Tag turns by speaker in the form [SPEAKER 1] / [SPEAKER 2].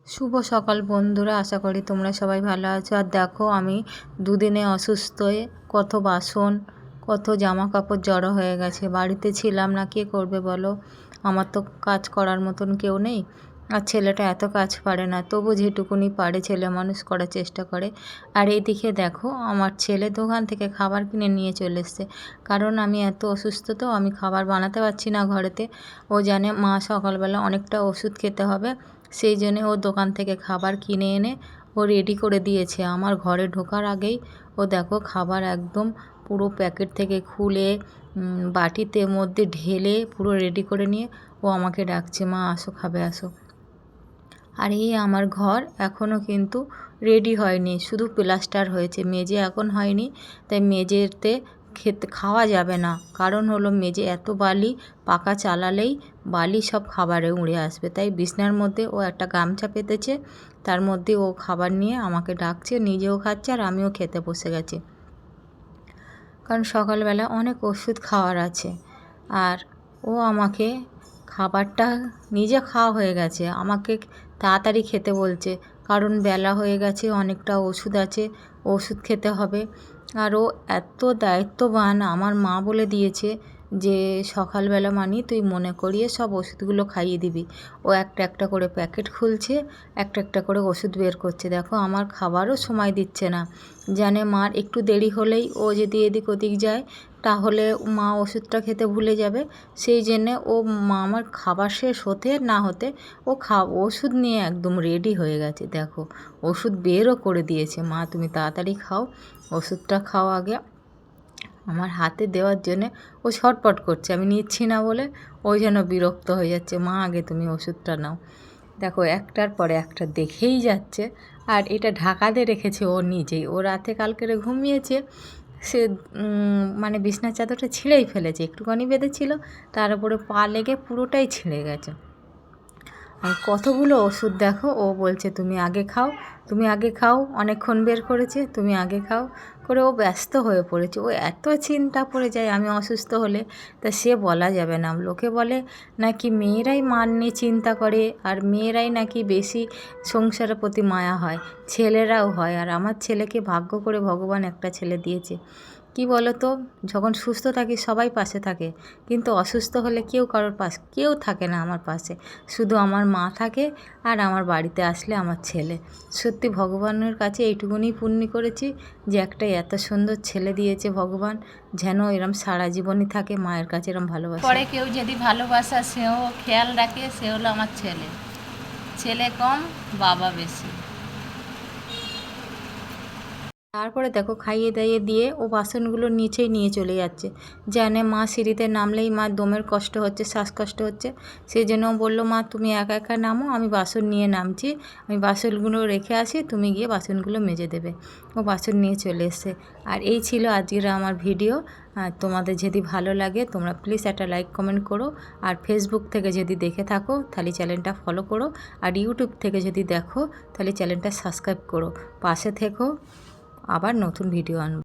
[SPEAKER 1] শুভ সকাল বন্ধুরা, আশা করি তোমরা সবাই ভালো আছো। আর দেখো আমি দুদিনে অসুস্থ হয়ে কত বাসন কত জামা কাপড় জড়ো হয়ে গেছে। বাড়িতে ছিলাম না, কে করবে বলো? আমার তো কাজ করার মতন কেউ নেই। আর ছেলেটা এত কাজ পারে না, তবু যেটুকুনি পারে ছেলে মানুষ করার চেষ্টা করে। আর এইদিকে দেখো আমার ছেলে দোকান থেকে খাবার কিনে নিয়ে চলে এসছে, কারণ আমি এত অসুস্থ তো আমি খাবার বানাতে পারছি না ঘরেতে। ও জানে মা সকালবেলা অনেকটা ওষুধ খেতে হবে, সেই জন্যে ও দোকান থেকে খাবার কিনে এনে ও রেডি করে দিয়েছে। আমার ঘরে ঢোকার আগেই ও দেখো খাবার একদম পুরো প্যাকেট থেকে খুলে বাটিতে মধ্যে ঢেলে পুরো রেডি করে নিয়ে ও আমাকে ডাকছে, মা আসো খাবে আসো। আর এই আমার ঘর এখনও কিন্তু রেডি হয়নি, শুধু প্লাস্টার হয়েছে, মেঝে এখন হয়নি। তাই মেঝেতে খাওয়া যাবে না, কারণ হলো মেঝে এত বালি, পাকা চালালেই বালি সব খাবারে উড়ে আসবে। তাই বিছনার মধ্যে ও একটা গামছা পেতেছে, তার মধ্যে ও খাবার নিয়ে আমাকে ডাকছে, নিজেও খাচ্ছে আর আমিও খেতে বসে গেছি। কারণ সকালবেলা অনেক ওষুধ খাওয়ার আছে। আর ও আমাকে খাবারটা নিজে খাওয়া হয়ে গেছে, আমাকে তাড়াতাড়ি খেতে বলছে, কারণ বেলা হয়ে গেছে, অনেকটা ওষুধ আছে, ওষুধ খেতে হবে। আর ও এত দায়িত্ববান, আমার মা বলে দিয়েছে যে সকালবেলা মানে তুই মনে করিয়ে সব ওষুধগুলো খাইয়ে দিবি। ও একটা একটা করে প্যাকেট খুলছে, একটা একটা করে ওষুধ বের করছে। দেখো আমার খাবারও সময় দিচ্ছে না, জানে মার একটু দেরি হলেই ও যদি এদিক ওদিক যায় তাহলে মা ওষুধটা খেতে ভুলে যাবে। সেই জন্যে ও মা আমার খাবার শেষ হতে না হতে ও ওষুধ নিয়ে একদম রেডি হয়ে গেছে। দেখো ওষুধ বেরও করে দিয়েছে, মা তুমি তাড়াতাড়ি খাও, ওষুধটা খাও আগে। আমার হাতে দেওয়ার জন্যে ও ছটপট করছে, আমি নিচ্ছি না বলে ওই জন্য বিরক্ত হয়ে যাচ্ছে, মা আগে তুমি ওষুধটা নাও। দেখো একটার পরে একটা দেখেই যাচ্ছে। আর এটা ঢাকাতে রেখেছে ও নিজেই, ও রাতে কালকেরে ঘুমিয়েছে, সে মানে বিছনার চাদরটা ছিঁড়েই ফেলেছে, একটুখানি বেঁধেছিল, তার উপরে পা লেগে পুরোটাই ছিঁড়ে গেছে। আর কতগুলো ওষুধ দেখো, ও বলছে তুমি আগে খাও, তুমি আগে খাও, অনেকক্ষণ বের করেছে, তুমি আগে খাও করে ও ব্যস্ত হয়ে পড়েছে। ও এত চিন্তা পড়ে যায় আমি অসুস্থ হলে, তা সে বলা যাবে না। লোকে বলে নাকি মেয়েরাই মান নিয়ে চিন্তা করে, আর মেয়েরাই নাকি বেশি সংসারের প্রতি মায়া হয়, ছেলেরাও হয়। আর আমার ছেলেকে ভাগ্য করে ভগবান একটা ছেলে দিয়েছে। কি বলো তো, যখন সুস্থ থাকি সবাই পাশে থাকে, কিন্তু অসুস্থ হলে কেউ কারোর কেউ থাকে না আমার পাশে, শুধু আমার মা থাকে আর আমার বাড়িতে আসলে আমার ছেলে। সত্যি ভগবানের কাছে এইটুকুনি পুণ্য করেছি যে একটা এত সুন্দর ছেলে দিয়েছে ভগবান, যেন এরম সারা জীবনই থাকে মায়ের কাছে এরম ভালোবাসা। পরে কেউ যদি ভালোবাসা সেও খেয়াল রাখে, সে হলো আমার ছেলে। ছেলে কম, বাবা বেশি। তারপরে দেখো খাইয়ে দাইয়ে দিয়ে ও বাসনগুলো নিচেই নিয়ে চলে যাচ্ছে, জানে মা সিঁড়িতে নামলেই মা দমের কষ্ট হচ্ছে, শ্বাসকষ্ট হচ্ছে। সেই জন্য বললো, মা তুমি একা একা নামো, আমি বাসন নিয়ে নামছি, আমি বাসনগুলো রেখে আসি, তুমি গিয়ে বাসনগুলো মেজে দেবে। ও বাসন নিয়ে চলে এসছে। আর এই ছিল আজকের আমার ভিডিও। তোমাদের যদি ভালো লাগে তোমরা প্লিজ একটা লাইক কমেন্ট করো। আর ফেসবুক থেকে যদি দেখে থাকো তাহলে চ্যানেলটা ফলো করো। আর ইউটিউব থেকে যদি দেখো তাহলে চ্যানেলটা সাবস্ক্রাইব করো, পাশে থেকো, আবার নতুন ভিডিও আনবো।